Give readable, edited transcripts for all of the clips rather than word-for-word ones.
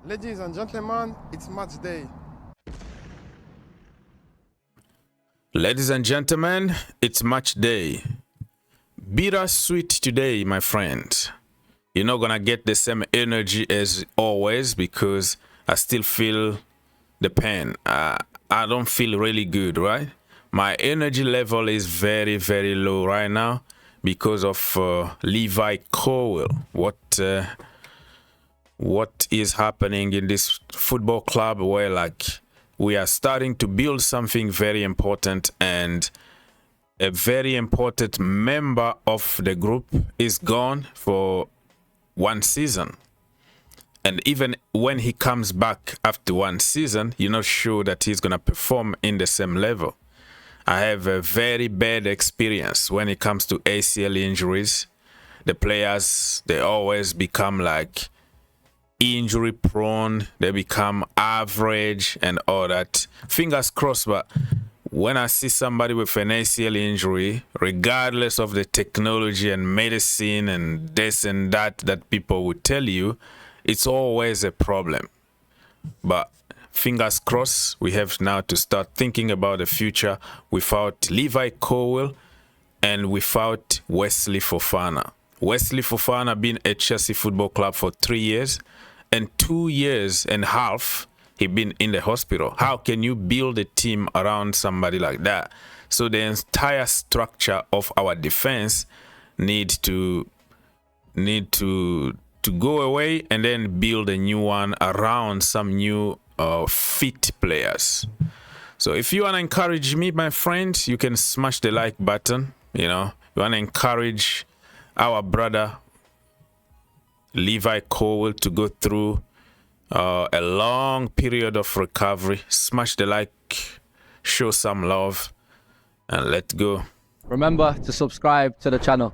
Ladies and gentlemen, it's match day. Ladies and gentlemen, it's match day. Bittersweet today, my friend. You're not gonna get the same energy as always because I still feel the pain. I don't feel really good, right? My energy level is very, very low right now because of Levi Colwill. What is happening in this football club where we are starting to build something very important, and a very important member of the group is gone for one season. And even when he comes back after one season, you're not sure that he's going to perform in the same level. I have a very bad experience when it comes to ACL injuries. The players, they always become injury prone, they become average and all that. Fingers crossed, but when I see somebody with an ACL injury, regardless of the technology and medicine and this and that people would tell you, it's always a problem. But fingers crossed, we have now to start thinking about the future without Levi Colwill and without Wesley Fofana. Wesley Fofana been at Chelsea Football Club for 3 years, and 2.5 years he been in the hospital. How can you build a team around somebody like that? So the entire structure of our defense need to go away and then build a new one around some new fit players. So if you want to encourage me, my friend, you can smash the like button. You want to encourage our brother Levi Colwill to go through a long period of recovery. Smash the like, show some love, and let's go. Remember to subscribe to the channel.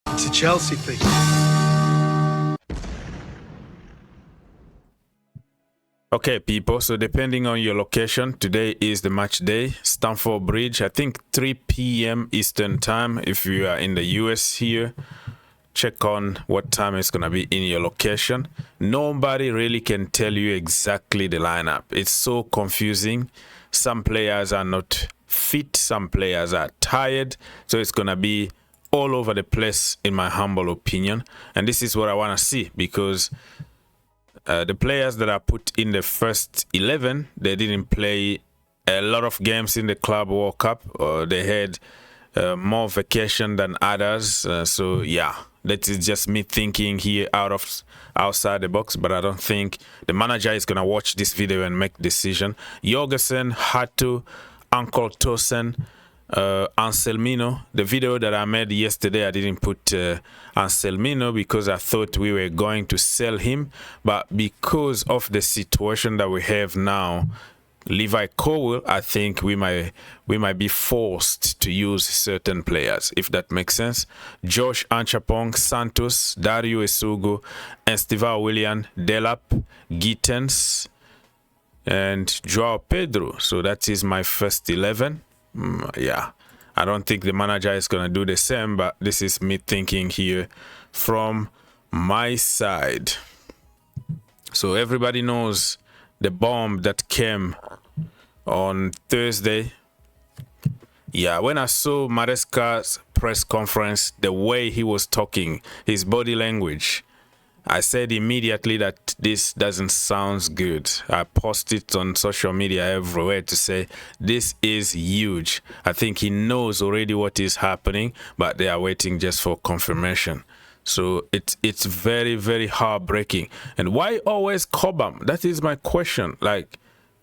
It's a Chelsea thing. Okay, people, so depending on your location, today is the match day. Stamford Bridge, I think 3 p.m. Eastern time. If you are in the US here, check on what time it's going to be in your location. Nobody really can tell you exactly the lineup. It's so confusing. Some players are not fit, some players are tired, so it's going to be all over the place, in my humble opinion. And this is what I want to see, because the players that are put in the first 11, they didn't play a lot of games in the Club World Cup, or they had more vacation than others. So yeah, that is just me thinking here outside the box, but I don't think the manager is gonna watch this video and make decision. Jorgensen, Hatu, Uncle Tosen, Anselmino. The video that I made yesterday, I didn't put Anselmino because I thought we were going to sell him, but because of the situation that we have now, Levi Colwill, I think we might be forced to use certain players, if that makes sense. Josh Anchapong, Santos, Dario Esugo, Estevan Willian, Delap, Gittens, and Joao Pedro. So that is my first 11. Yeah, I don't think the manager is going to do the same, but this is me thinking here from my side. So everybody knows the bomb that came on Thursday. Yeah, when I saw Maresca's press conference, the way he was talking, his body language, I said immediately that this doesn't sound good. I posted on social media everywhere to say this is huge. I think he knows already what is happening, but they are waiting just for confirmation. So it's very, very heartbreaking. And why always Cobham? That is my question.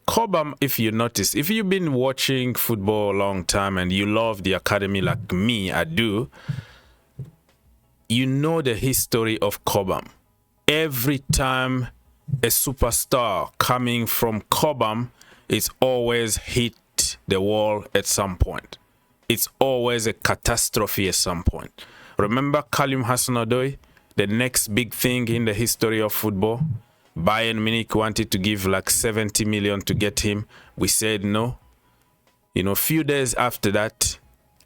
Cobham, if you notice, if you've been watching football a long time and you love the academy like me, I do, you know the history of Cobham. Every time a superstar coming from Cobham, it's always hit the wall at some point. It's always a catastrophe at some point. Remember Kalim Hassan-Odoi, the next big thing in the history of football? Bayern Munich wanted to give 70 million to get him. We said no. A few days after that,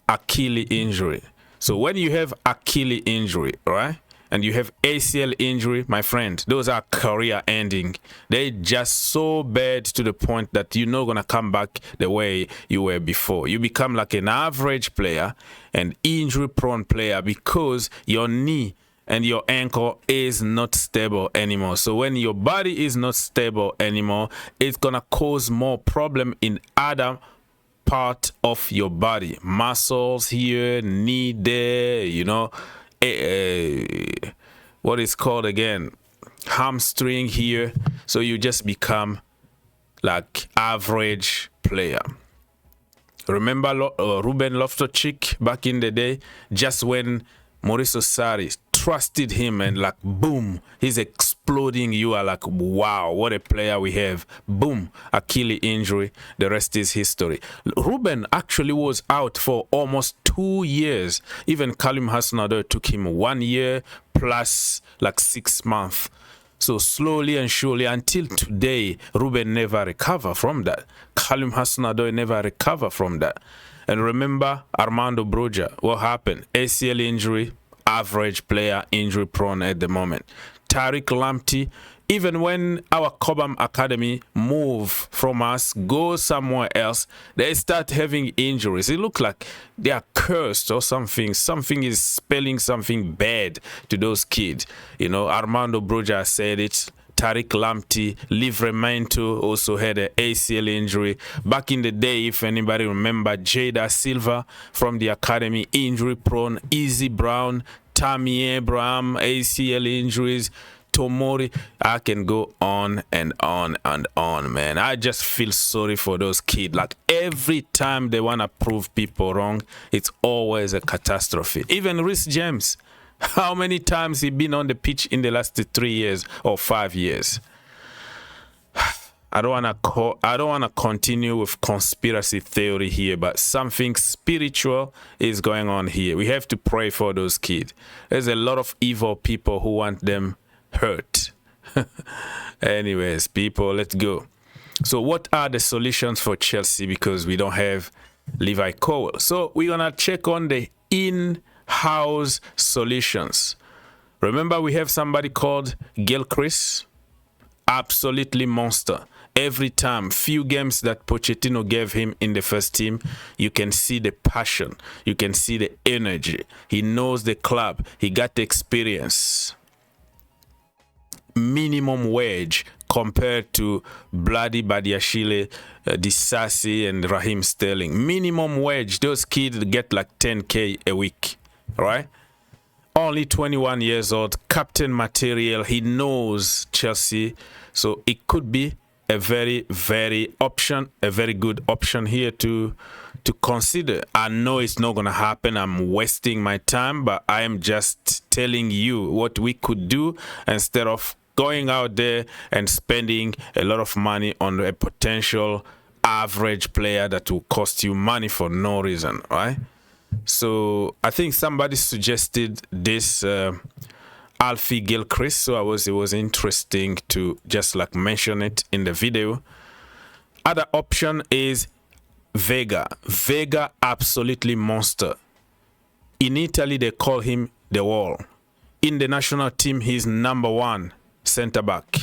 Achilles injury. So when you have Achilles injury, right? and you have ACL injury, my friend, those are career ending. They just so bad to the point that you're not going to come back the way you were before. You become like an average player, an injury prone player, because your knee and your ankle is not stable anymore. So when your body is not stable anymore, it's going to cause more problem in other part of your body, muscles here, knee there, you know, what is called again, hamstring here. So you just become like average player. Remember Ruben Loftus-Cheek back in the day, just when Mauricio Sarri trusted him and like boom, he's exploding. You are like, wow, what a player we have. Boom, Achilles injury. The rest is history. Ruben actually was out for almost 2 years. Even Kalim Hassanador took him 1 year plus like 6 months. So slowly and surely until today, Ruben never recovered from that. Kalim Hassanador never recovered from that. And remember Armando Broja, what happened? ACL injury, average player, injury prone at the moment. Tariq Lamptey, even when our Cobham Academy move from us, go somewhere else, they start having injuries. It looks like they are cursed or something. Something is spelling something bad to those kids. You know, Armando Broja said it. Tariq Lamptey, Livramento also had an ACL injury. Back in the day, if anybody remember, Jada Silva from the academy, injury prone. Easy Brown, Tammy Abraham, ACL injuries. Tomori, I can go on and on and on, man. I just feel sorry for those kids. Like every time they want to prove people wrong, it's always a catastrophe. Even Reece James, how many times he been on the pitch in the last 3 years or 5 years? I don't want to continue with conspiracy theory here, but something spiritual is going on here. We have to pray for those kids. There's a lot of evil people who want them hurt. Anyways, people, let's go. So what are the solutions for Chelsea, because we don't have Levi Colwill? So we're gonna check on the in-house solutions. Remember, we have somebody called Gilchrist, absolutely monster. Every time, few games that Pochettino gave him in the first team, you can see the passion, you can see the energy. He knows the club, he got the experience. Minimum wage compared to Bloody Badiashile, Disasi and Raheem Sterling. Minimum wage, those kids get like 10K a week, right? Only 21 years old, captain material. He knows Chelsea, so it could be a very good option here to consider. I know it's not going to happen. I'm wasting my time, but I am just telling you what we could do instead of going out there and spending a lot of money on a potential average player that will cost you money for no reason, right? So I think somebody suggested this Alfie Gilchrist, so it was interesting to just like mention it in the video. Other option is Veiga. Veiga, absolutely monster. In Italy, they call him the wall. In the national team, he's #1 center back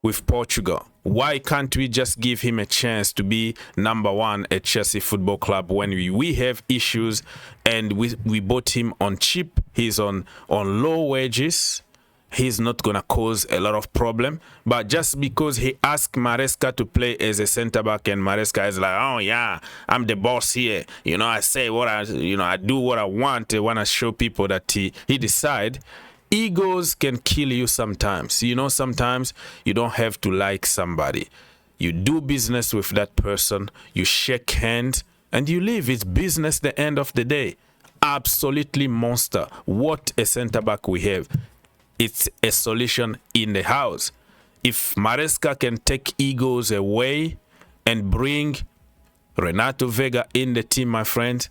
with Portugal. Why can't we just give him a chance to be #1 at Chelsea Football Club when we have issues and we bought him on cheap? He's on low wages. He's not going to cause a lot of problem. But just because he asked Maresca to play as a center back and Maresca is like, oh yeah, I'm the boss here. You know, I say what I do what I want. I want to show people that he decide. Egos can kill you sometimes. You know, sometimes you don't have to like somebody. You do business with that person, you shake hands, and you leave. It's business the end of the day. Absolutely monster. What a center-back we have. It's a solution in the house. If Maresca can take egos away and bring Renato Veiga in the team, my friend,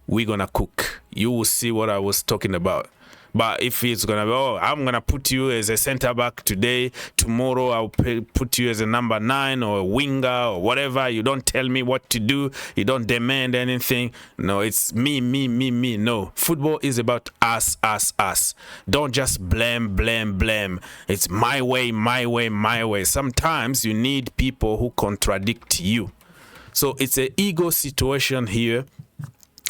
we're going to cook. You will see what I was talking about. But if it's gonna be, oh, I'm gonna put you as a center back today, tomorrow I'll put you as a number 9 or a winger or whatever. You don't tell me what to do. You don't demand anything. No, it's me. No, football is about us. Don't just blame. It's my way. Sometimes you need people who contradict you. So it's an ego situation here.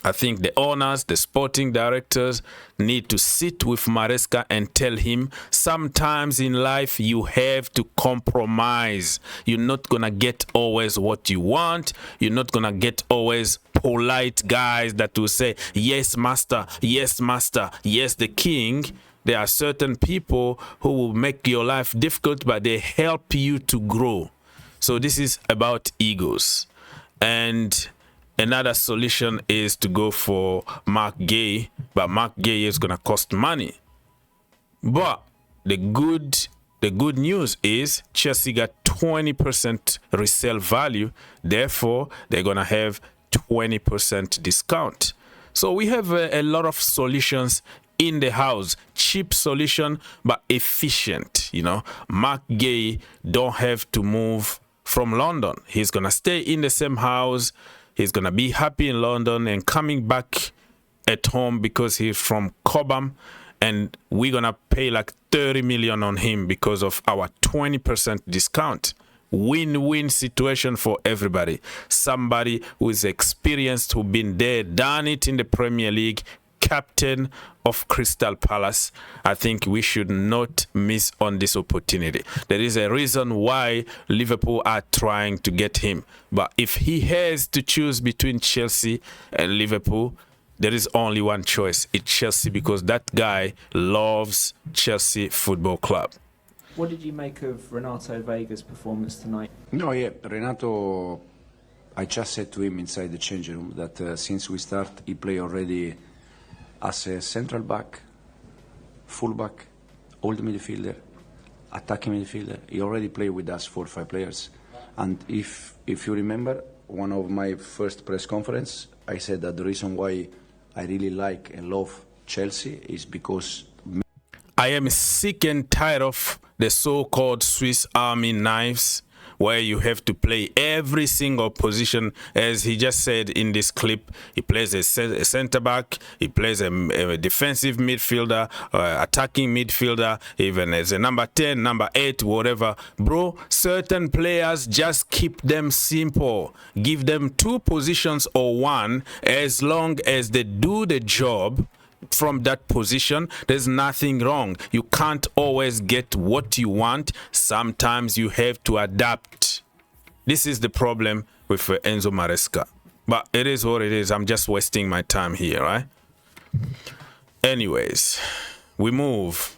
I think the owners, the sporting directors need to sit with Maresca and tell him sometimes in life you have to compromise. You're not going to get always what you want. You're not going to get always polite guys that will say, yes, master, yes, the king. There are certain people who will make your life difficult, but they help you to grow. So this is about egos. And another solution is to go for Mark Guehi, but Mark Guehi is going to cost money. But the good news is Chelsea got 20% resale value. Therefore, they're going to have 20% discount. So we have a lot of solutions in the house. Cheap solution, but efficient. You know, Mark Guehi don't have to move from London. He's going to stay in the same house. He's going to be happy in London and coming back at home because he's from Cobham, and we're going to pay like 30 million on him because of our 20% discount. Win-win situation for everybody. Somebody who is experienced, who's been there, done it in the Premier League, captain of Crystal Palace. I think we should not miss on this opportunity. There is a reason why Liverpool are trying to get him. But if he has to choose between Chelsea and Liverpool, there is only one choice. It's Chelsea, because that guy loves Chelsea Football Club. What did you make of Renato Veiga's performance tonight? No, yeah, Renato, I just said to him inside the changing room that since we start, he play already as a central back, full back, old midfielder, attacking midfielder. He already played with us 4 or 5 players. And if you remember, one of my first press conference, I said that the reason why I really like and love Chelsea is because I am sick and tired of the so-called Swiss Army knives, where you have to play every single position. As he just said in this clip, he plays a center back, he plays a defensive midfielder, attacking midfielder, even as a number 10, number 8, whatever. Bro, certain players, just keep them simple. Give them 2 positions or 1, as long as they do the job from that position. There's nothing wrong. You can't always get what you want. Sometimes you have to adapt. This is the problem with Enzo Maresca. But it is what it is. I'm just wasting my time here, right? Anyways, we move.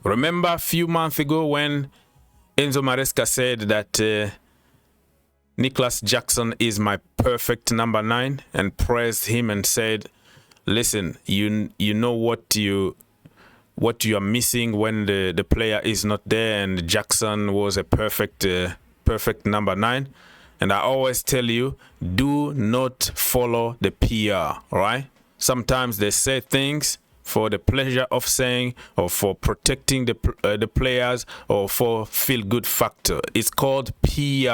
Remember a few months ago when Enzo Maresca said that Nicolas Jackson is my perfect number 9, and praised him and said, listen, you know what you are missing when the player is not there, and Jackson was a perfect number 9. And I always tell you, do not follow the PR, right? Sometimes they say things for the pleasure of saying, or for protecting the players, or for feel good factor. It's called PR,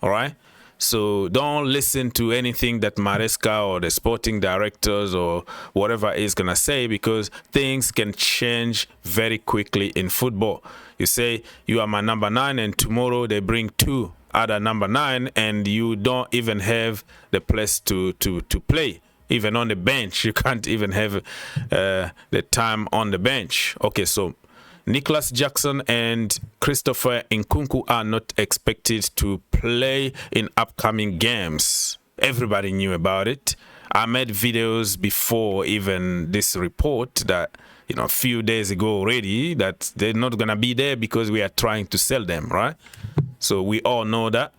all right? So don't listen to anything that Maresca or the sporting directors or whatever is going to say, because things can change very quickly in football. You say, you are my number 9, and tomorrow they bring 2 other number 9, and you don't even have the place to play. Even on the bench, you can't even have the time on the bench. Okay, so Nicolas Jackson and Christopher Nkunku are not expected to play in upcoming games. Everybody knew about it. I made videos before even this report that, you know, a few days ago already, that they're not going to be there because we are trying to sell them, right? So we all know that.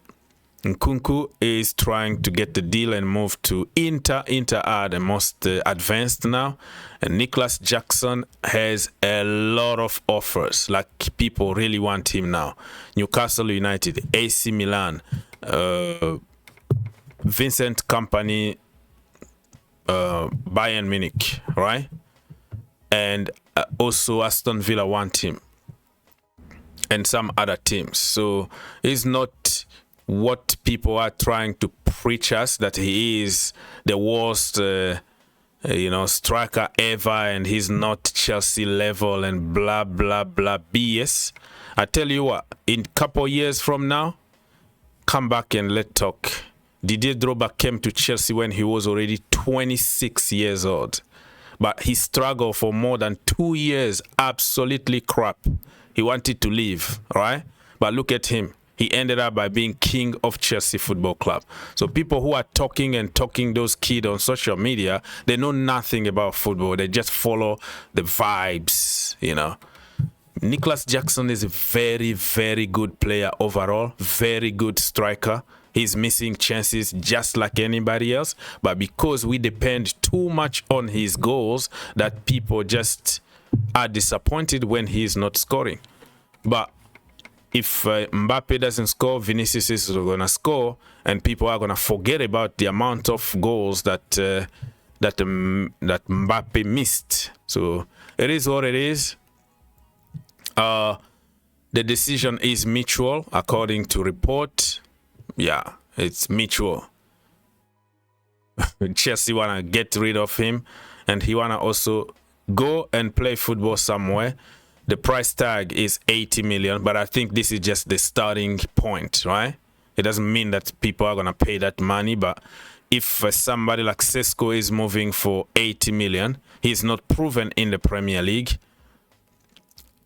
Nkunku is trying to get the deal and move to Inter. Inter are the most advanced now. And Nicolas Jackson has a lot of offers. Like, people really want him now. Newcastle United, AC Milan, Vincent Kompany, Bayern Munich, right? and also Aston Villa want him, and some other teams. So he's not what people are trying to preach us, that he is the worst striker ever and he's not Chelsea level and blah blah blah BS. I tell you what, in a couple years from now, come back and let's talk. Didier Drogba came to Chelsea when he was already 26 years old, but he struggled for more than 2 years, absolutely crap. He wanted to leave, right? But look at him. He ended up by being king of Chelsea Football Club. So people who are talking those kids on social media, they know nothing about football. They just follow the vibes, Nicolas Jackson is a very, very good player overall, very good striker. He's missing chances just like anybody else. But because we depend too much on his goals, that people just are disappointed when he's not scoring. But if Mbappe doesn't score, Vinicius is going to score, and people are going to forget about the amount of goals that Mbappe missed. So it is what it is. The decision is mutual, according to report. Yeah, it's mutual. Chelsea want to get rid of him, and he want to also go and play football somewhere. The price tag is 80 million, but I think this is just the starting point, right? It doesn't mean that people are going to pay that money, but if somebody like Sesko is moving for 80 million, he's not proven in the Premier League.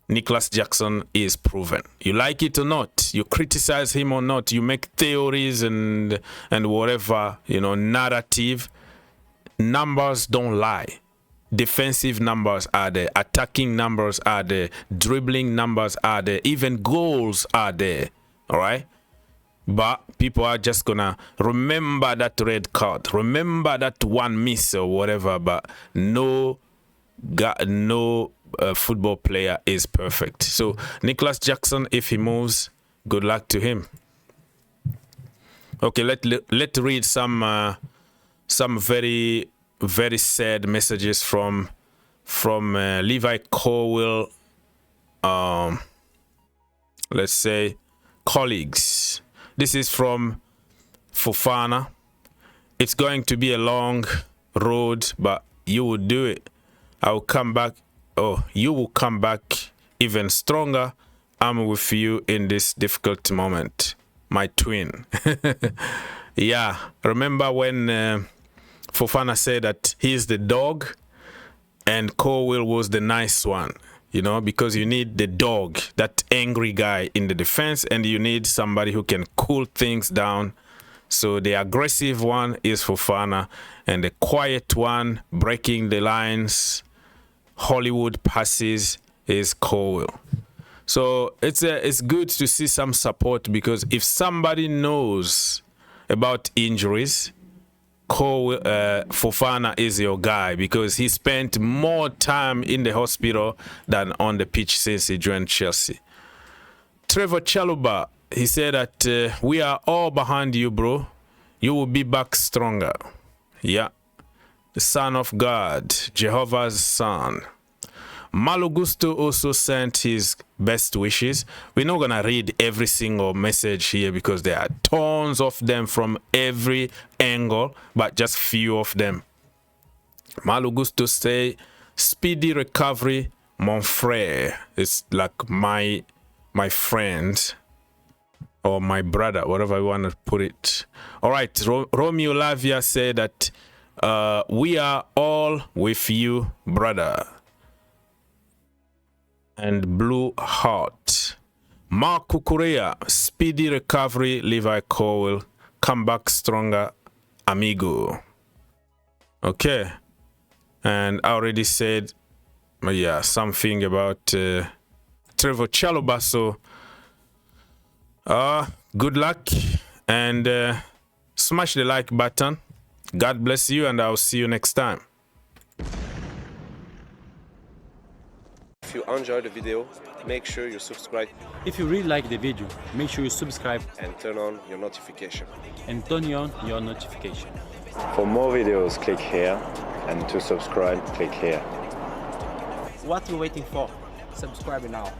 Nicolas Jackson is proven. You like it or not, you criticize him or not, you make theories and whatever, narrative. Numbers don't lie. Defensive numbers are there, attacking numbers are there, dribbling numbers are there, even goals are there, all right? But people are just gonna remember that red card, remember that one miss or whatever, but no football player is perfect. So Nicolas Jackson, if he moves, good luck to him. Okay, let's read some very sad messages from Levi Colwill, let's say, colleagues. This is from Fofana. It's going to be a long road, but you will do it. I will come back. Oh, you will come back even stronger. I'm with you in this difficult moment, my twin. Yeah, remember when Fofana said that he's the dog and Colwill was the nice one, because you need the dog, that angry guy in the defense, and you need somebody who can cool things down. So the aggressive one is Fofana, and the quiet one, breaking the lines, Hollywood passes, is Colwill. So it's good to see some support, because if somebody knows about injuries, Fofana is your guy, because he spent more time in the hospital than on the pitch since he joined Chelsea. Trevor Chalobah, he said that we are all behind you, bro. You will be back stronger. Yeah. The Son of God, Jehovah's Son. Malo Gusto also sent his best wishes. We're not going to read every single message here because there are tons of them from every angle, but just few of them. Malo Gusto say, speedy recovery, mon frère. It's like my friend or my brother, whatever I want to put it. All right, Romeo Lavia said that we are all with you, brother. And Blue Heart. Mark Kukurea, speedy recovery, Levi Colwill, come back stronger, amigo. Okay. And I already said, yeah, something about Trevor Chalobah. So, good luck and smash the like button. God bless you, and I'll see you next time. If you enjoyed the video, make sure you subscribe If you really like the video, make sure you subscribe and turn on your notification. and turn on your notification. For more videos, click here, and to subscribe, click here. What are you waiting for? Subscribe now.